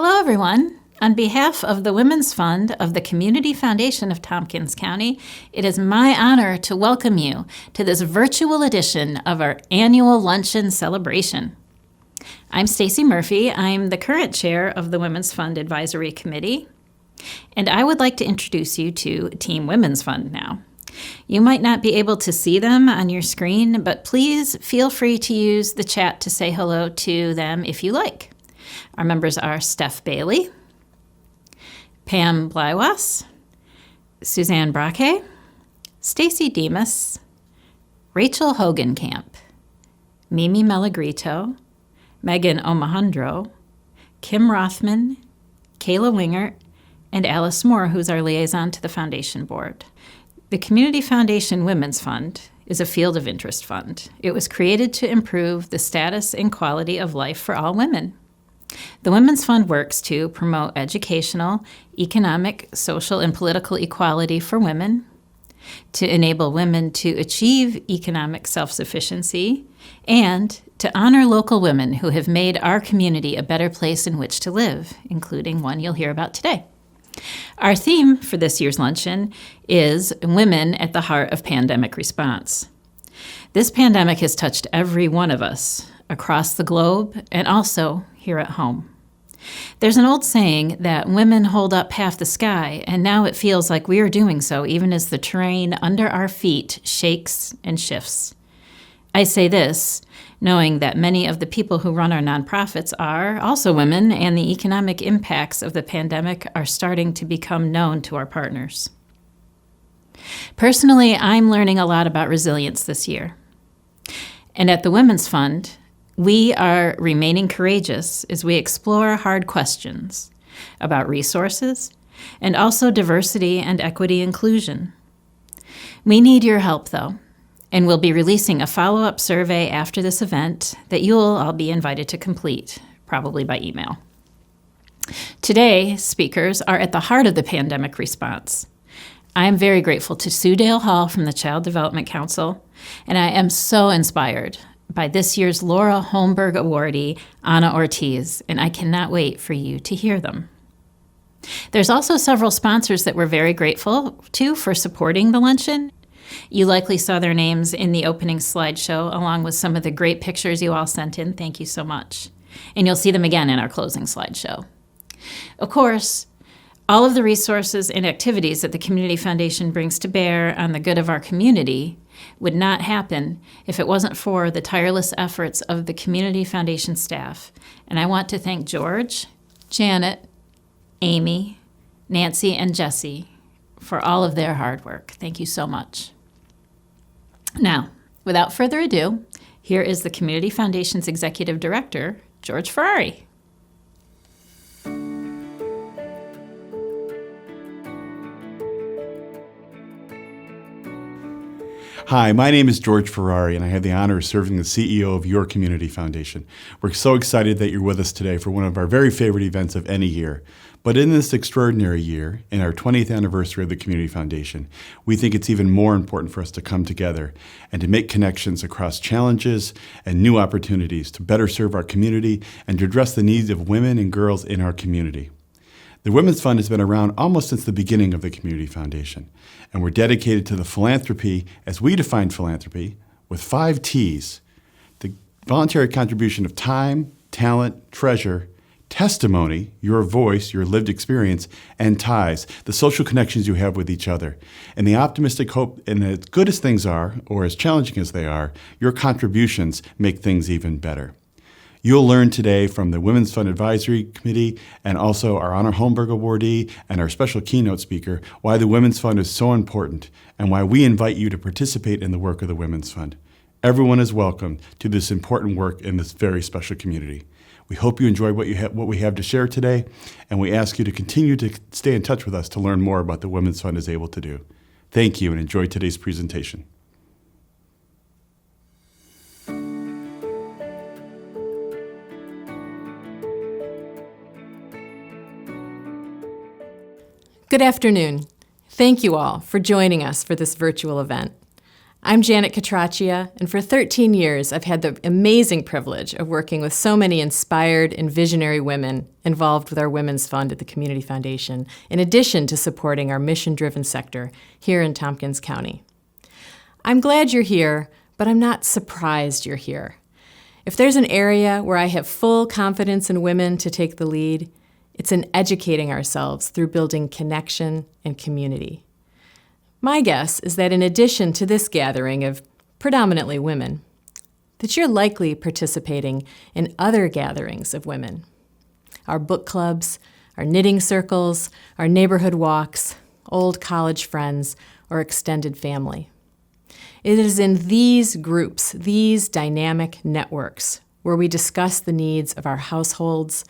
Hello, everyone. On behalf of the Women's Fund of the Community Foundation of Tompkins County, it is my honor to welcome you to this virtual edition of our annual luncheon celebration. I'm Stacey Murphy. I'm the current chair of the Women's Fund Advisory Committee, and I would like to introduce you to Team Women's Fund now. You might not be able to see them on your screen, but please feel free to use the chat to say hello to them if you like. Our members are Steph Bailey, Pam Blywas, Suzanne Braque, Stacey Demas, Rachel Hogenkamp, Mimi Malagrito, Megan Omohundro, Kim Rothman, Kayla Wingert, and Alice Moore, who's our liaison to the Foundation Board. The Community Foundation Women's Fund is a field of interest fund. It was created to improve the status and quality of life for all women. The Women's Fund works to promote educational, economic, social, and political equality for women, to enable women to achieve economic self-sufficiency, and to honor local women who have made our community a better place in which to live, including one you'll hear about today. Our theme for this year's luncheon is Women at the Heart of Pandemic Response. This pandemic has touched every one of us across the globe and also here at home. There's an old saying that women hold up half the sky, and now it feels like we are doing so even as the terrain under our feet shakes and shifts. I say this knowing that many of the people who run our nonprofits are also women, and the economic impacts of the pandemic are starting to become known to our partners. Personally, I'm learning a lot about resilience this year. And at the Women's Fund, we are remaining courageous as we explore hard questions about resources and also diversity and equity inclusion. We need your help, though, and we'll be releasing a follow-up survey after this event that you'll all be invited to complete, probably by email. Today, speakers are at the heart of the pandemic response. I am very grateful to Sue Dale Hall from the Child Development Council, and I am so inspired by this year's Laura Holmberg Awardee, Anna Ortiz, and I cannot wait for you to hear them. There's also several sponsors that we're very grateful to for supporting the luncheon. You likely saw their names in the opening slideshow, along with some of the great pictures you all sent in. Thank you so much. And you'll see them again in our closing slideshow. Of course, all of the resources and activities that the Community Foundation brings to bear on the good of our community would not happen if it wasn't for the tireless efforts of the Community Foundation staff. And I want to thank George, Janet, Amy, Nancy, and Jesse for all of their hard work. Thank you so much. Now, without further ado, here is the Community Foundation's Executive Director, George Ferrari. Hi, my name is George Ferrari, and I have the honor of serving as CEO of your Community Foundation. We're so excited that you're with us today for one of our very favorite events of any year. But in this extraordinary year, in our 20th anniversary of the Community Foundation, we think it's even more important for us to come together and to make connections across challenges and new opportunities to better serve our community and to address the needs of women and girls in our community. The Women's Fund has been around almost since the beginning of the Community Foundation, and we're dedicated to the philanthropy, as we define philanthropy, with 5 T's: the voluntary contribution of time, talent, treasure, testimony, your voice, your lived experience, and ties, the social connections you have with each other. And the optimistic hope, and as good as things are, or as challenging as they are, your contributions make things even better. You'll learn today from the Women's Fund Advisory Committee and also our Honor Holmberg Awardee and our special keynote speaker why the Women's Fund is so important and why we invite you to participate in the work of the Women's Fund. Everyone is welcome to this important work in this very special community. We hope you enjoy what we have to share today, and we ask you to continue to stay in touch with us to learn more about the Women's Fund is able to do. Thank you, and enjoy today's presentation. Good afternoon. Thank you all for joining us for this virtual event. I'm Janet Catraccia, and for 13 years, I've had the amazing privilege of working with so many inspired and visionary women involved with our Women's Fund at the Community Foundation, in addition to supporting our mission-driven sector here in Tompkins County. I'm glad you're here, but I'm not surprised you're here. If there's an area where I have full confidence in women to take the lead, it's in educating ourselves through building connection and community. My guess is that in addition to this gathering of predominantly women, that you're likely participating in other gatherings of women. Our book clubs, our knitting circles, our neighborhood walks, old college friends, or extended family. It is in these groups, these dynamic networks, where we discuss the needs of our households,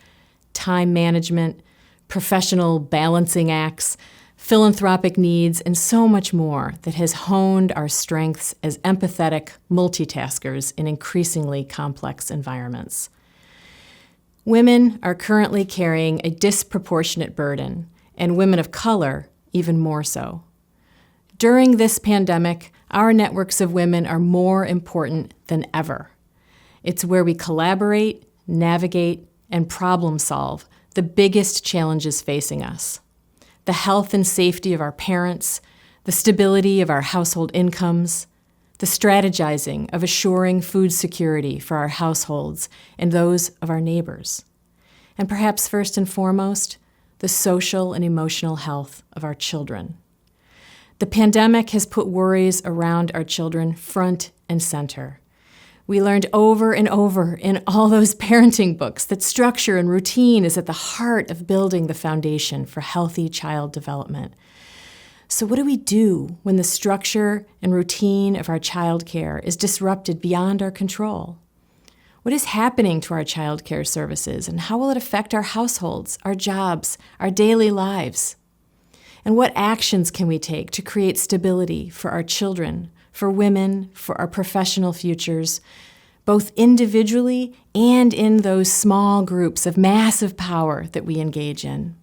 time management, professional balancing acts, philanthropic needs, and so much more that has honed our strengths as empathetic multitaskers in increasingly complex environments. Women are currently carrying a disproportionate burden, and women of color even more so. During this pandemic, our networks of women are more important than ever. It's where we collaborate, navigate, and problem solve the biggest challenges facing us. The health and safety of our parents, the stability of our household incomes, the strategizing of assuring food security for our households and those of our neighbors, and perhaps first and foremost, the social and emotional health of our children. The pandemic has put worries around our children front and center. We learned over and over in all those parenting books that structure and routine is at the heart of building the foundation for healthy child development. So what do we do when the structure and routine of our child care is disrupted beyond our control? What is happening to our child care services, and how will it affect our households, our jobs, our daily lives? And what actions can we take to create stability for our children, for women, for our professional futures, both individually and in those small groups of massive power that we engage in?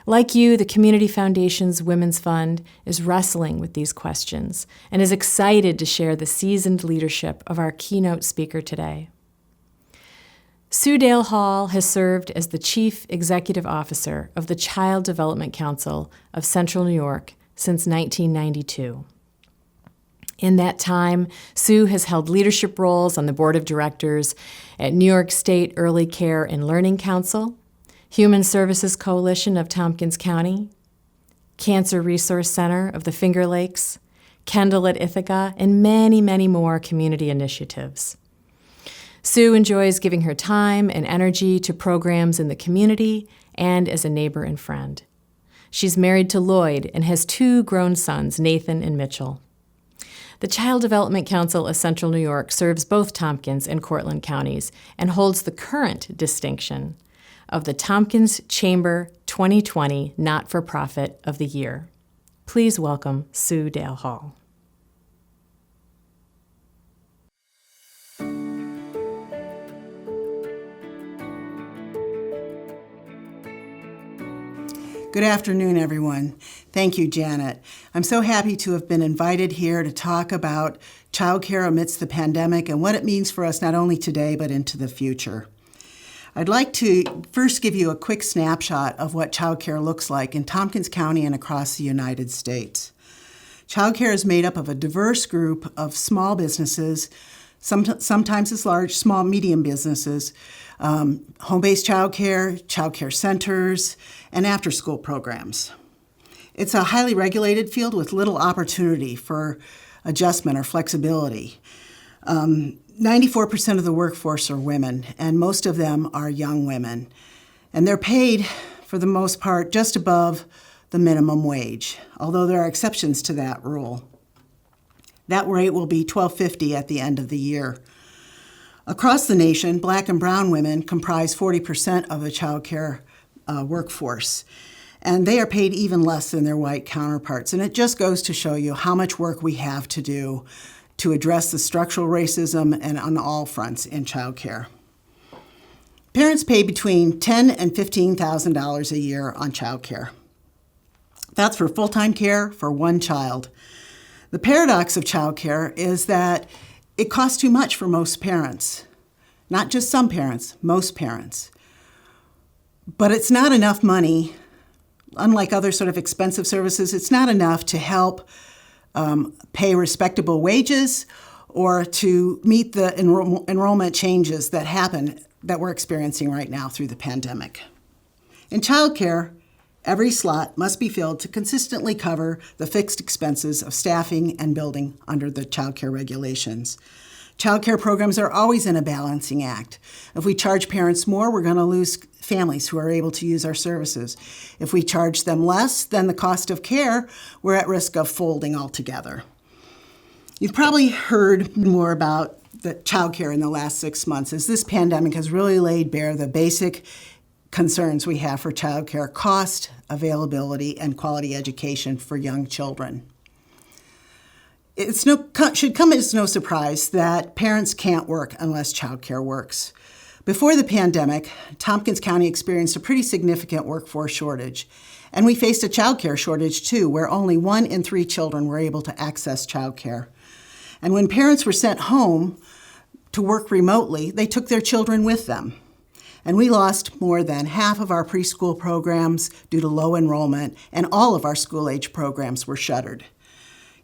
Like you, the Community Foundation's Women's Fund is wrestling with these questions and is excited to share the seasoned leadership of our keynote speaker today. Sue Dale Hall has served as the Chief Executive Officer of the Child Development Council of Central New York since 1992. In that time, Sue has held leadership roles on the board of directors at New York State Early Care and Learning Council, Human Services Coalition of Tompkins County, Cancer Resource Center of the Finger Lakes, Kendall at Ithaca, and many, many more community initiatives. Sue enjoys giving her time and energy to programs in the community and as a neighbor and friend. She's married to Lloyd and has 2 grown sons, Nathan and Mitchell. The Child Development Council of Central New York serves both Tompkins and Cortland counties and holds the current distinction of the Tompkins Chamber 2020 Not-for-Profit of the Year. Please welcome Sue Dale Hall. Good afternoon, everyone. Thank you, Janet. I'm so happy to have been invited here to talk about childcare amidst the pandemic and what it means for us not only today, but into the future. I'd like to first give you a quick snapshot of what childcare looks like in Tompkins County and across the United States. Childcare is made up of a diverse group of small businesses, sometimes it's large, small, medium businesses, home-based childcare centers, and after-school programs. It's a highly regulated field with little opportunity for adjustment or flexibility. 94% of the workforce are women, and most of them are young women. And they're paid, for the most part, just above the minimum wage, although there are exceptions to that rule. That rate will be $12.50 at the end of the year. Across the nation, Black and brown women comprise 40% of the childcare workforce, and they are paid even less than their white counterparts. And it just goes to show you how much work we have to do to address the structural racism and on all fronts in childcare. Parents pay between $10,000 and $15,000 a year on childcare. That's for full-time care for one child. The paradox of childcare is that it costs too much for most parents. Not just some parents, most parents. But it's not enough money. Unlike other sort of expensive services, it's not enough to help pay respectable wages or to meet the enrollment changes that we're experiencing right now through the pandemic. In childcare, every slot must be filled to consistently cover the fixed expenses of staffing and building under the childcare regulations. Childcare programs are always in a balancing act. If we charge parents more, we're going to lose families who are able to use our services. If we charge them less than the cost of care, we're at risk of folding altogether. You've probably heard more about the childcare in the last 6 months, as this pandemic has really laid bare the basic concerns we have for childcare: cost, availability, and quality education for young children. It should come as no surprise that parents can't work unless childcare works. Before the pandemic, Tompkins County experienced a pretty significant workforce shortage. And we faced a childcare shortage too, where only 1 in 3 children were able to access childcare. And when parents were sent home to work remotely, they took their children with them. And we lost more than half of our preschool programs due to low enrollment, and all of our school-age programs were shuttered.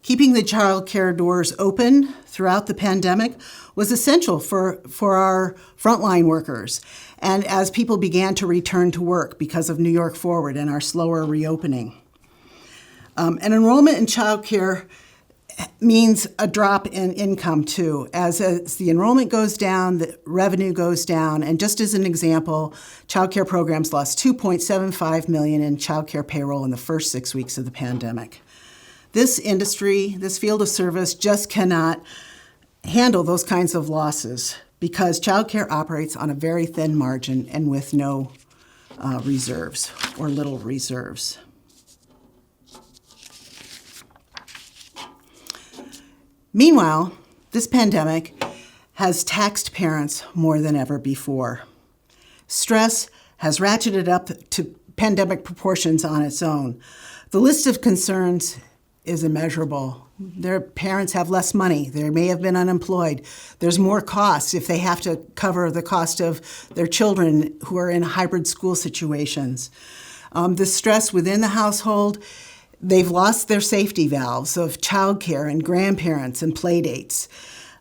Keeping the child care doors open throughout the pandemic was essential for our frontline workers, and as people began to return to work because of New York Forward and our slower reopening. And enrollment in child care means a drop in income too. As the enrollment goes down, the revenue goes down, and just as an example, child care programs lost $2.75 million in child care payroll in the first 6 weeks of the pandemic. This industry, this field of service, just cannot handle those kinds of losses because childcare operates on a very thin margin and with no reserves or little reserves. Meanwhile, this pandemic has taxed parents more than ever before. Stress has ratcheted up to pandemic proportions on its own. The list of concerns is immeasurable. Their parents have less money. They may have been unemployed. There's more costs if they have to cover the cost of their children who are in hybrid school situations. The stress within the household, they've lost their safety valves of childcare and grandparents and play dates.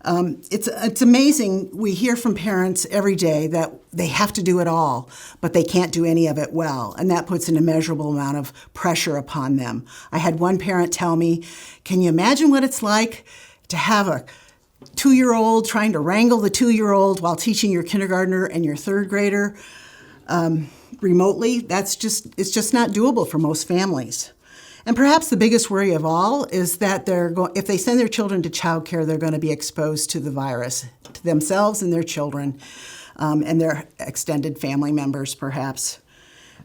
It's amazing. We hear from parents every day that they have to do it all, but they can't do any of it well, and that puts an immeasurable amount of pressure upon them. I had one parent tell me, "Can you imagine what it's like to have a 2-year-old trying to wrangle the 2-year-old while teaching your kindergartner and your 3rd grader remotely?" It's just not doable for most families. And perhaps the biggest worry of all is that if they send their children to childcare, they're going to be exposed to the virus, to themselves and their children, and their extended family members, perhaps.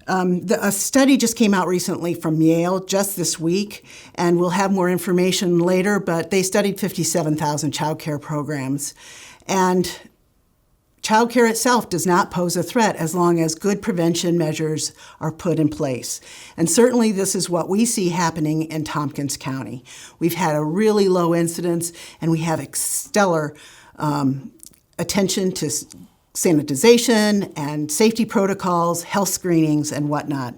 A study just came out recently from Yale just this week, and we'll have more information later, but they studied 57,000 childcare programs. And childcare itself does not pose a threat as long as good prevention measures are put in place. And certainly this is what we see happening in Tompkins County. We've had a really low incidence, and we have stellar attention to sanitization and safety protocols, health screenings, and whatnot.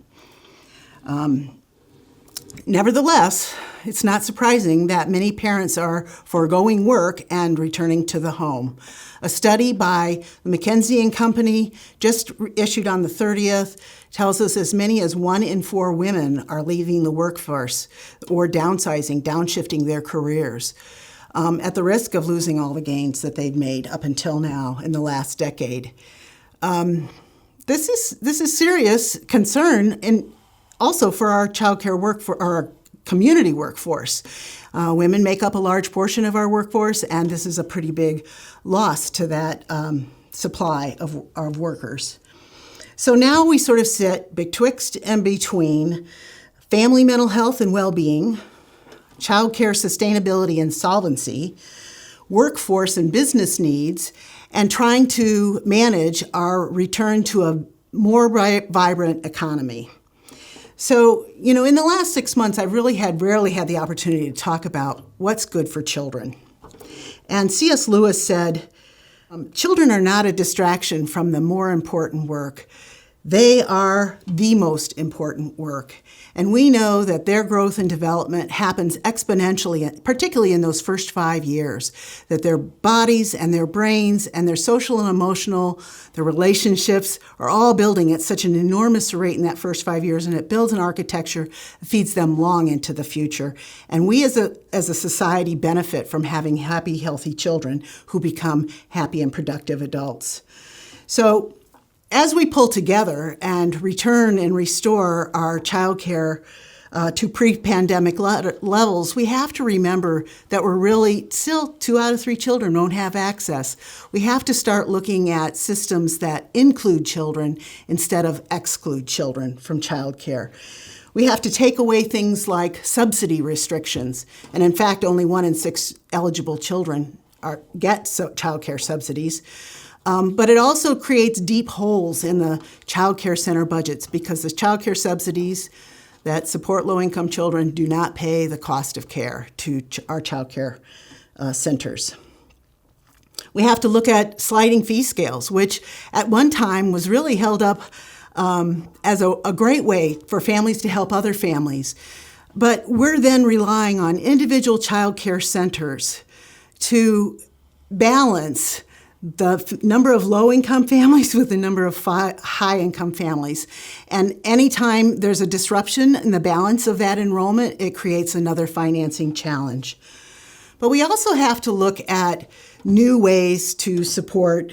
Nevertheless, it's not surprising that many parents are foregoing work and returning to the home. A study by the McKinsey & Company, just issued on the 30th, tells us as many as 1 in 4 women are leaving the workforce or downsizing, downshifting their careers, at the risk of losing all the gains that they've made up until now in the last decade. This is serious concern, and also for our childcare our community workforce. Women make up a large portion of our workforce, and this is a pretty big loss to that supply of workers. So now we sort of sit betwixt and between family mental health and well-being, childcare sustainability and solvency, workforce and business needs, and trying to manage our return to a more vibrant economy. So, in the last 6 months, I've rarely had the opportunity to talk about what's good for children. And C.S. Lewis said, children are not a distraction from the more important work. They are the most important work. And we know that their growth and development happens exponentially, particularly in those first 5 years, that their bodies and their brains and their social and emotional, their relationships are all building at such an enormous rate in that first 5 years, and it builds an architecture that feeds them long into the future. And we as a society benefit from having happy, healthy children who become happy and productive adults. So, as we pull together and return and restore our child care to pre-pandemic levels, we have to remember that we're really still 2 out of 3 children don't have access. We have to start looking at systems that include children instead of exclude children from child care. We have to take away things like subsidy restrictions. And in fact, only 1 in 6 eligible children get child care subsidies. But it also creates deep holes in the child care center budgets because the child care subsidies that support low-income children do not pay the cost of care to our child care centers. We have to look at sliding fee scales, which at one time was really held up as a great way for families to help other families. But we're then relying on individual child care centers to balance the number of low-income families with the number of high-income families. And anytime there's a disruption in the balance of that enrollment, it creates another financing challenge. But we also have to look at new ways to support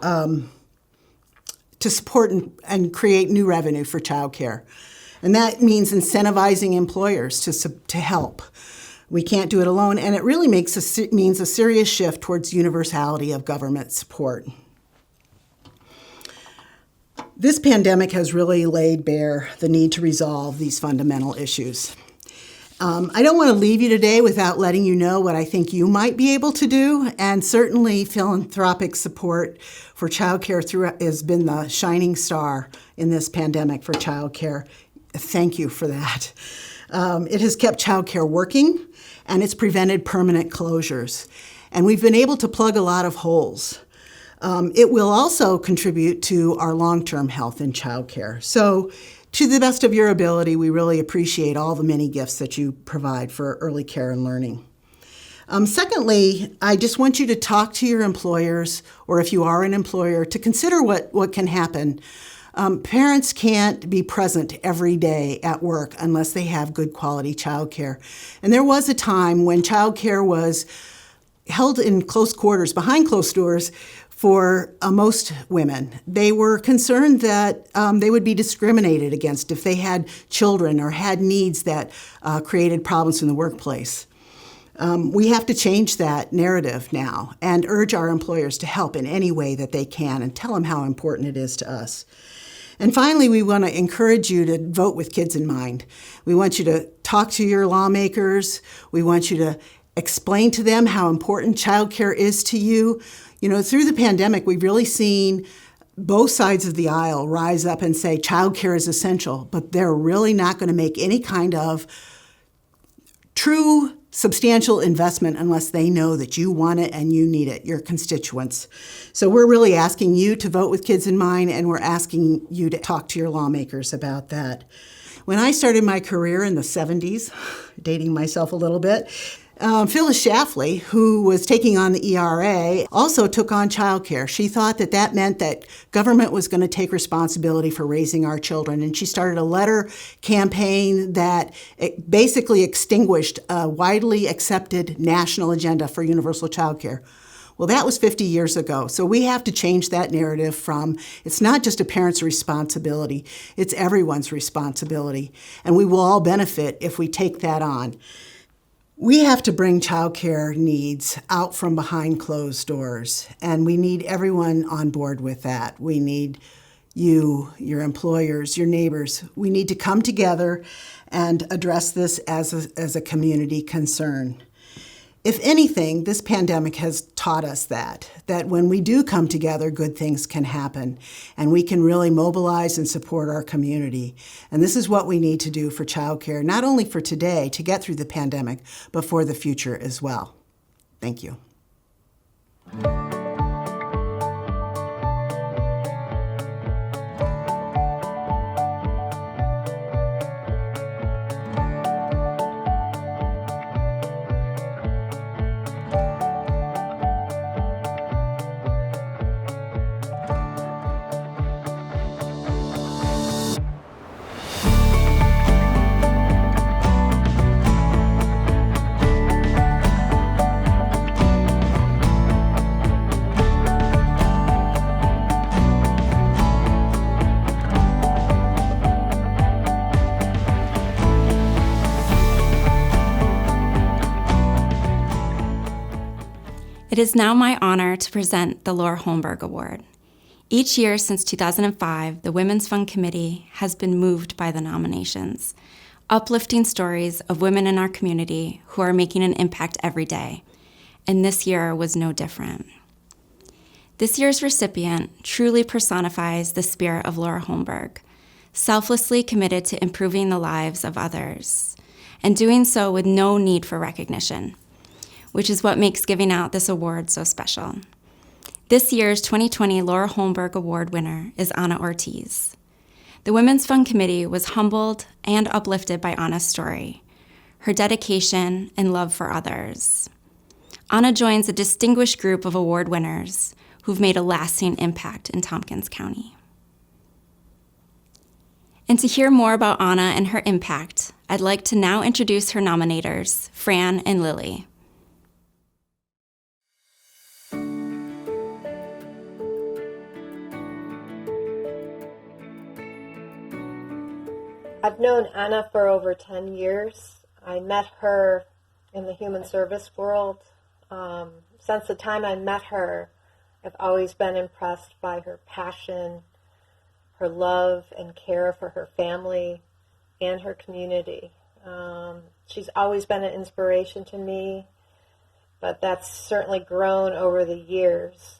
and create new revenue for childcare. And that means incentivizing employers to help. We can't do it alone, and it really means a serious shift towards universality of government support. This pandemic has really laid bare the need to resolve these fundamental issues. I don't want to leave you today without letting you know what I think you might be able to do, and certainly philanthropic support for childcare has been the shining star in this pandemic for childcare. Thank you for that. It has kept childcare working, and it's prevented permanent closures. And we've been able to plug a lot of holes. It will also contribute to our long-term health in childcare. So, to the best of your ability, we really appreciate all the many gifts that you provide for early care and learning. Secondly, I just want you to talk to your employers, or if you are an employer, to consider what can happen. Parents can't be present every day at work unless they have good quality childcare. And there was a time when childcare was held in close quarters, behind closed doors, for most women. They were concerned that they would be discriminated against if they had children or had needs that created problems in the workplace. We have to change that narrative now and urge our employers to help in any way that they can and tell them how important it is to us. And finally, we want to encourage you to vote with kids in mind. We want you to talk to your lawmakers. We want you to explain to them how important childcare is to you. You know, through the pandemic, we've really seen both sides of the aisle rise up and say childcare is essential, but they're really not going to make any kind of true substantial investment unless they know that you want it and you need it, your constituents. So we're really asking you to vote with kids in mind, and we're asking you to talk to your lawmakers about that. When I started my career in the 70s, dating myself a little bit, Phyllis Schlafly, who was taking on the ERA, also took on childcare. She thought that meant that government was going to take responsibility for raising our children, and she started a letter campaign that basically extinguished a widely accepted national agenda for universal childcare. Well, that was 50 years ago, so we have to change that narrative from it's not just a parent's responsibility, it's everyone's responsibility, and we will all benefit if we take that on. We have to bring childcare needs out from behind closed doors, and we need everyone on board with that. We need you, your employers, your neighbors. We need to come together and address this as a community concern. If anything, this pandemic has taught us that when we do come together, good things can happen, and we can really mobilize and support our community. And this is what we need to do for childcare, not only for today to get through the pandemic, but for the future as well. Thank you. It is now my honor to present the Laura Holmberg Award. Each year since 2005, the Women's Fund Committee has been moved by the nominations, uplifting stories of women in our community who are making an impact every day, and this year was no different. This year's recipient truly personifies the spirit of Laura Holmberg, selflessly committed to improving the lives of others, and doing so with no need for recognition, which is what makes giving out this award so special. This year's 2020 Laura Holmberg Award winner is Anna Ortiz. The Women's Fund Committee was humbled and uplifted by Anna's story, her dedication and love for others. Anna joins a distinguished group of award winners who've made a lasting impact in Tompkins County. And to hear more about Anna and her impact, I'd like to now introduce her nominators, Fran and Lily. I've known Anna for over 10 years. I met her in the human service world. Since the time I met her, I've always been impressed by her passion, her love and care for her family and her community. She's always been an inspiration to me, but that's certainly grown over the years.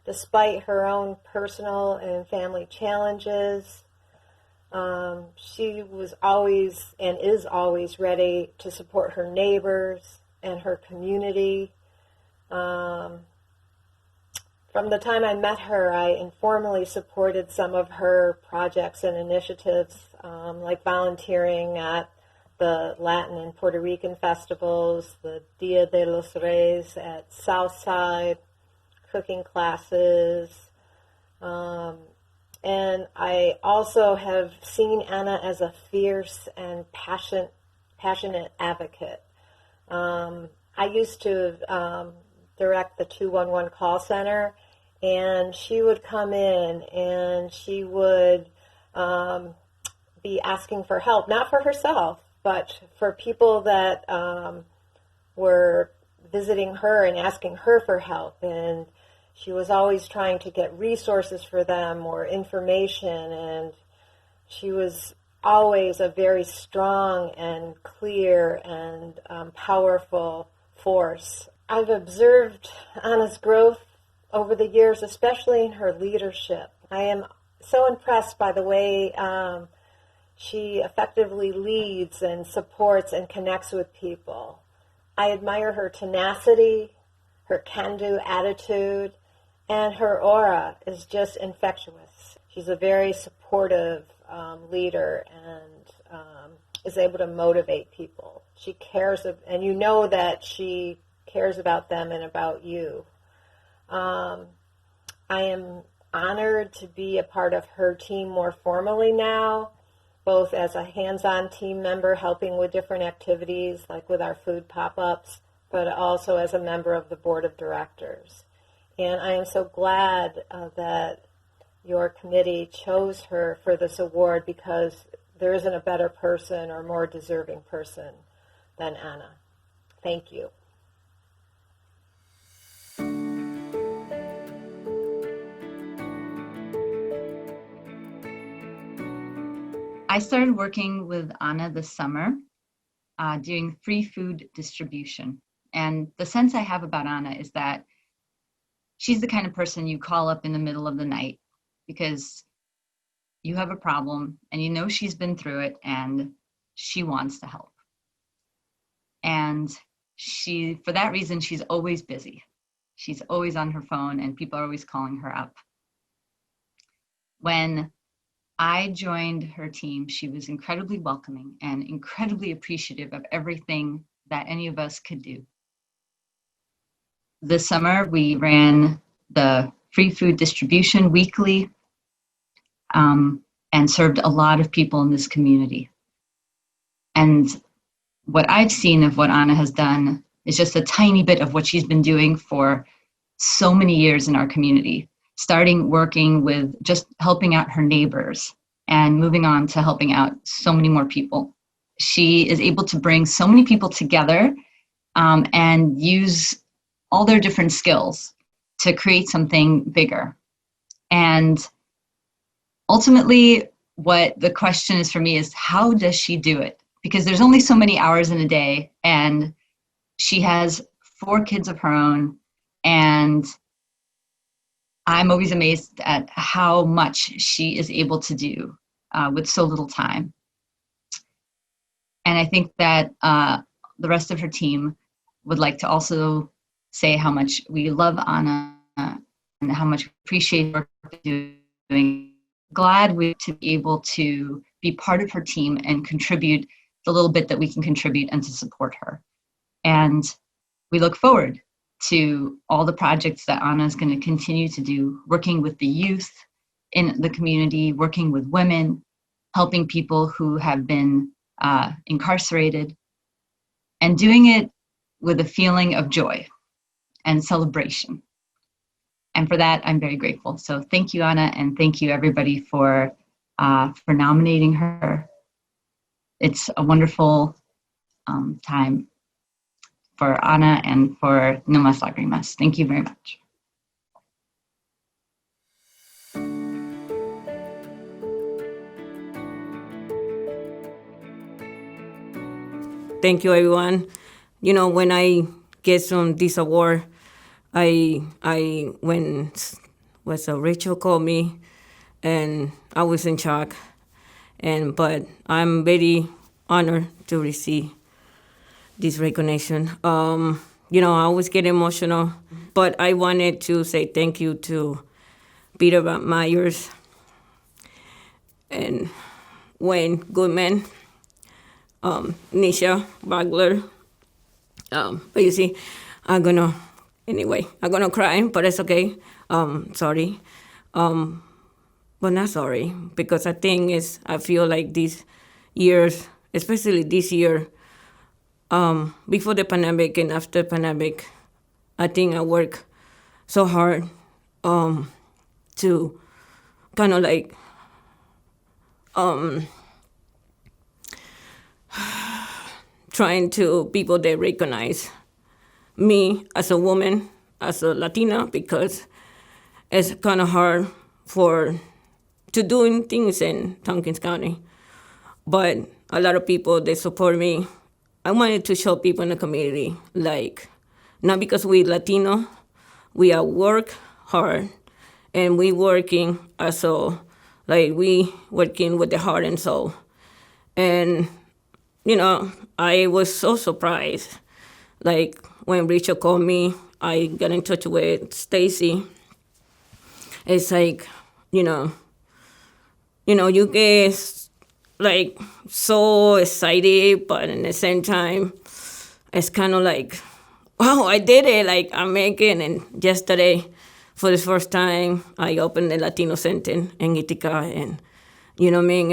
Despite her own personal and family challenges, she was always and is always ready to support her neighbors and her community. From the time I met her, I informally supported some of her projects and initiatives, like volunteering at the Latin and Puerto Rican festivals, the Dia de los Reyes at Southside, cooking classes, and I also have seen Anna as a fierce and passionate advocate. I used to direct the 211 call center, and she would come in and she would be asking for help, not for herself, but for people that were visiting her and asking her for help. And she was always trying to get resources for them or information, and she was always a very strong and clear and powerful force. I've observed Anna's growth over the years, especially in her leadership. I am so impressed by the way she effectively leads and supports and connects with people. I admire her tenacity, her can-do attitude, and her aura is just infectious. She's a very supportive leader and is able to motivate people. She cares, and you know that she cares about them and about you. I am honored to be a part of her team more formally now, both as a hands-on team member helping with different activities, like with our food pop-ups, but also as a member of the board of directors. And I am so glad that your committee chose her for this award, because there isn't a better person or more deserving person than Anna. Thank you. I started working with Anna this summer doing free food distribution. And the sense I have about Anna is that she's the kind of person you call up in the middle of the night because you have a problem and you know she's been through it and she wants to help. And for that reason, she's always busy. She's always on her phone and people are always calling her up. When I joined her team, she was incredibly welcoming and incredibly appreciative of everything that any of us could do. This summer, we ran the free food distribution weekly and served a lot of people in this community. And what I've seen of what Anna has done is just a tiny bit of what she's been doing for so many years in our community, starting working with just helping out her neighbors and moving on to helping out so many more people. She is able to bring so many people together and use all their different skills to create something bigger. And ultimately, what the question is for me is, how does she do it? Because there's only so many hours in a day, and she has 4 kids of her own, and I'm always amazed at how much she is able to do with so little time. And I think that the rest of her team would like to also say how much we love Anna and how much we appreciate her doing. Glad to be able to be part of her team and contribute the little bit that we can contribute and to support her. And we look forward to all the projects that Anna is going to continue to do, working with the youth in the community, working with women, helping people who have been incarcerated, and doing it with a feeling of joy and celebration. And for that, I'm very grateful. So thank you, Anna, and thank you everybody for nominating her. It's a wonderful time for Anna and for No Más Lágrimas. Thank you very much. Thank you, everyone. You know, when I get this award, when Rachel called me, and I was in shock, but I'm very honored to receive this recognition. You know, I always get emotional, but I wanted to say thank you to Peter Myers and Wayne Goodman, Nisha Bagler. But you see, I'm gonna cry, but it's okay. Sorry. But not sorry, because I feel like these years, especially this year, before the pandemic and after pandemic, I think I work so hard to kind of like trying to people that recognize me as a woman, as a Latina, because it's kind of hard to doing things in Tompkins County. But a lot of people, they support me. I wanted to show people in the community, like, not because we Latino, we are work hard, and we working we working with the heart and soul. And, you know, I was so surprised. Like, when Rachel called me, I got in touch with Stacey. It's like, you get like so excited, but at the same time, it's kind of like, wow, I did it. Like, I'm making. And yesterday, for the first time, I opened the Latino Center in Ithaca, and you know what I mean.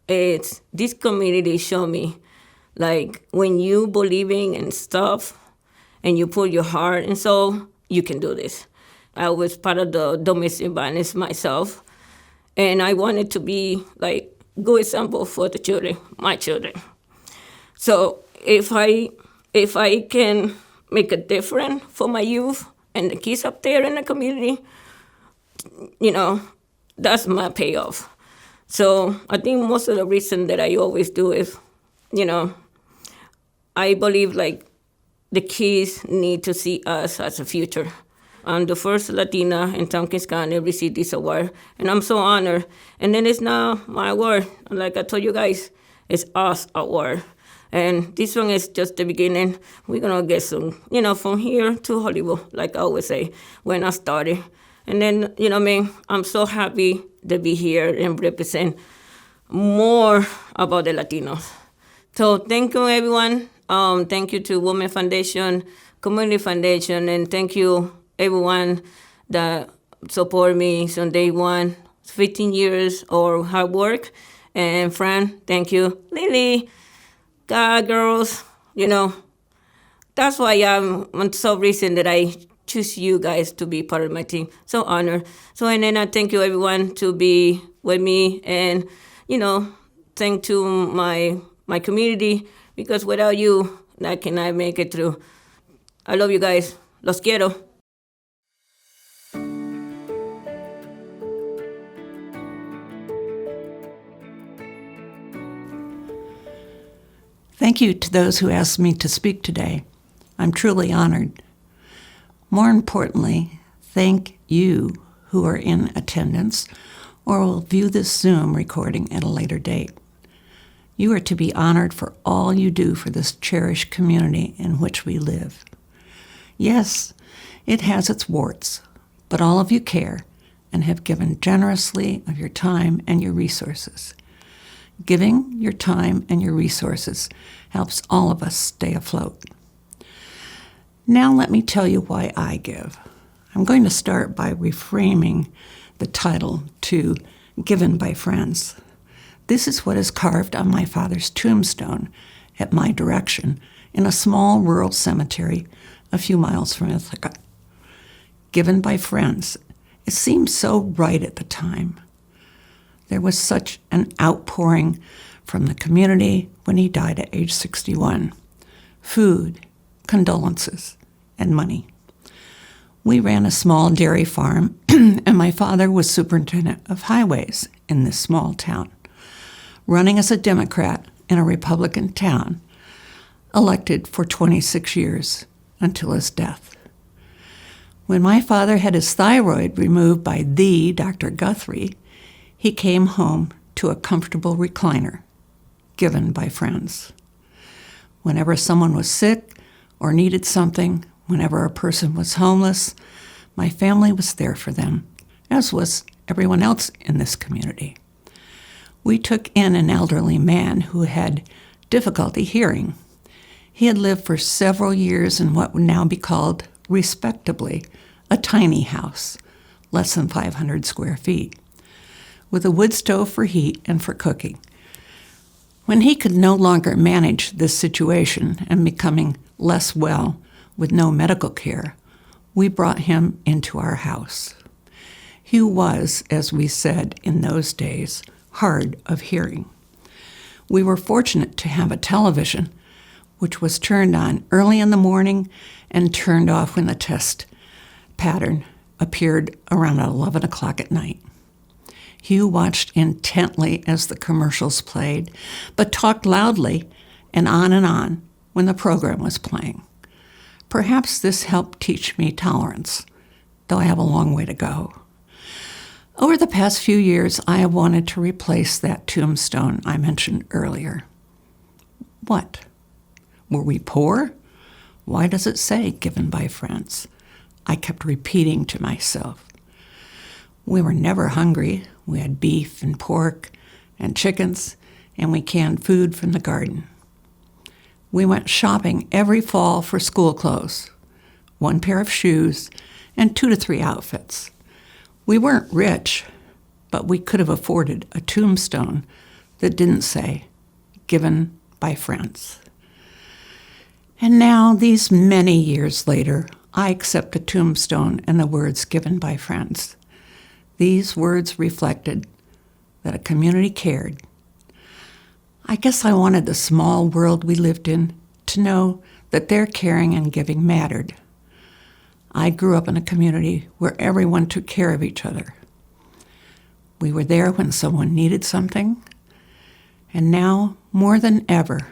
This community showed me, like, when you believing in stuff, and you put your heart and soul, you can do this. I was part of the domestic violence myself, and I wanted to be like good example for the children, my children. So if I can make a difference for my youth and the kids up there in the community, you know, that's my payoff. So I think most of the reason that I always do is, you know, I believe like the kids need to see us as a future. I'm the first Latina in Tompkins County to receive this award, and I'm so honored. And then it's not my award. Like I told you guys, it's us award. And this one is just the beginning. We're going to get some, from here to Hollywood, like I always say, when I started. And then, I'm so happy to be here and represent more about the Latinos. So thank you, everyone. Thank you to Women Foundation, Community Foundation, and thank you, everyone that support me from day one, 15 years of hard work. And Fran, thank you. Lily, God, girls, that's why I'm so reason that I choose you guys to be part of my team. So honored. So, and then I thank you, everyone, to be with me. And, thank to my community, because without you, I cannot make it through. I love you guys. Los quiero. Thank you to those who asked me to speak today. I'm truly honored. More importantly, thank you who are in attendance or will view this Zoom recording at a later date. You are to be honored for all you do for this cherished community in which we live. Yes, it has its warts, but all of you care and have given generously of your time and your resources. Giving your time and your resources helps all of us stay afloat. Now let me tell you why I give. I'm going to start by reframing the title to Given by Friends. This is what is carved on my father's tombstone at my direction in a small rural cemetery a few miles from Ithaca. Given by friends. It seemed so right at the time. There was such an outpouring from the community when he died at age 61. Food, condolences, and money. We ran a small dairy farm, and my father was superintendent of highways in this small town, running as a Democrat in a Republican town, elected for 26 years until his death. When my father had his thyroid removed by the Dr. Guthrie, he came home to a comfortable recliner, given by friends. Whenever someone was sick or needed something, whenever a person was homeless, my family was there for them, as was everyone else in this community. We took in an elderly man who had difficulty hearing. He had lived for several years in what would now be called, respectably, a tiny house, less than 500 square feet, with a wood stove for heat and for cooking. When he could no longer manage this situation and becoming less well with no medical care, we brought him into our house. He was, as we said in those days, hard of hearing. We were fortunate to have a television, which was turned on early in the morning and turned off when the test pattern appeared around 11 o'clock at night. Hugh watched intently as the commercials played, but talked loudly and on when the program was playing. Perhaps this helped teach me tolerance, though I have a long way to go. Over the past few years, I have wanted to replace that tombstone I mentioned earlier. What? Were we poor? Why does it say given by friends? I kept repeating to myself. We were never hungry. We had beef and pork and chickens, and we canned food from the garden. We went shopping every fall for school clothes, 1 pair of shoes, and 2 to 3 outfits. We weren't rich, but we could have afforded a tombstone that didn't say, given by friends. And now, these many years later, I accept a tombstone and the words given by friends. These words reflected that a community cared. I guess I wanted the small world we lived in to know that their caring and giving mattered. I grew up in a community where everyone took care of each other. We were there when someone needed something, and now, more than ever,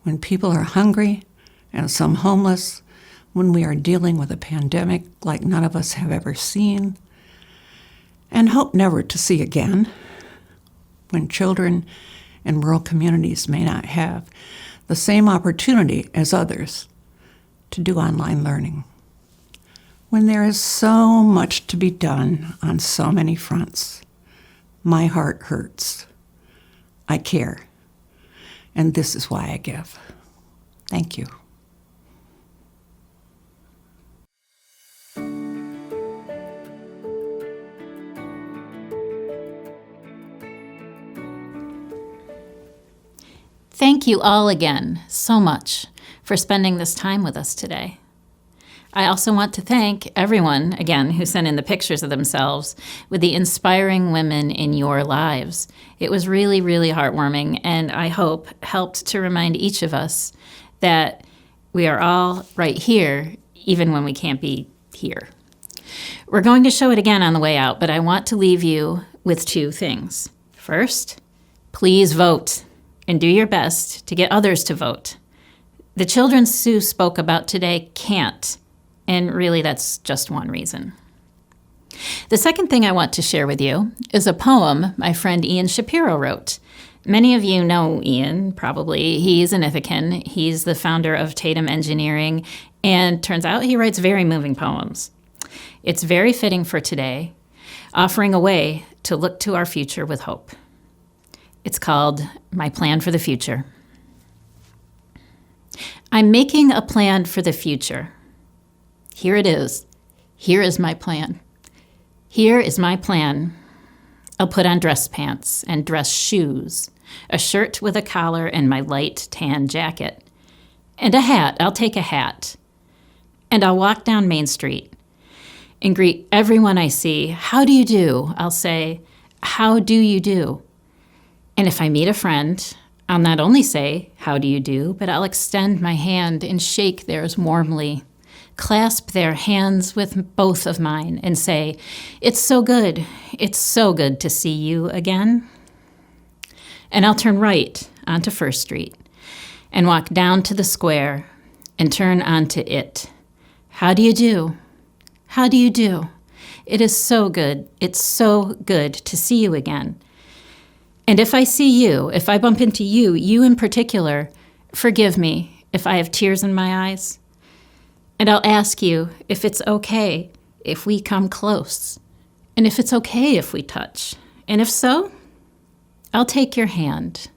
when people are hungry and some homeless, when we are dealing with a pandemic like none of us have ever seen, and hope never to see again, when children in rural communities may not have the same opportunity as others to do online learning, when there is so much to be done on so many fronts. My heart hurts. I care. And this is why I give. Thank you. Thank you all again so much for spending this time with us today. I also want to thank everyone, again, who sent in the pictures of themselves with the inspiring women in your lives. It was really, really heartwarming, and I hope helped to remind each of us that we are all right here, even when we can't be here. We're going to show it again on the way out, but I want to leave you with two things. First, please vote and do your best to get others to vote. The children Sue spoke about today can't. And really, that's just one reason. The second thing I want to share with you is a poem my friend Ian Shapiro wrote. Many of you know Ian, probably. He's an Ithacan. He's the founder of Tatum Engineering, and turns out he writes very moving poems. It's very fitting for today, offering a way to look to our future with hope. It's called My Plan for the Future. I'm making a plan for the future. Here it is. Here is my plan. Here is my plan. I'll put on dress pants and dress shoes, a shirt with a collar and my light tan jacket. And a hat. I'll take a hat. And I'll walk down Main Street and greet everyone I see. How do you do? I'll say, how do you do? And if I meet a friend, I'll not only say, how do you do, but I'll extend my hand and shake theirs warmly, clasp their hands with both of mine and say, it's so good to see you again. And I'll turn right onto First Street and walk down to the square and turn onto it. How do you do? How do you do? It is so good. It's so good to see you again. And if I see you, if I bump into you, you in particular, forgive me if I have tears in my eyes. And I'll ask you if it's okay if we come close, and if it's okay if we touch. And if so, I'll take your hand,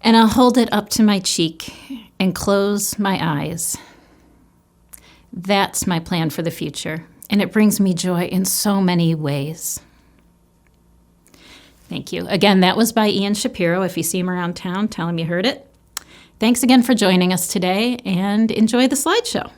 and I'll hold it up to my cheek and close my eyes. That's my plan for the future, and it brings me joy in so many ways. Thank you. Again, that was by Ian Shapiro. If you see him around town, tell him you heard it. Thanks again for joining us today, and enjoy the slideshow.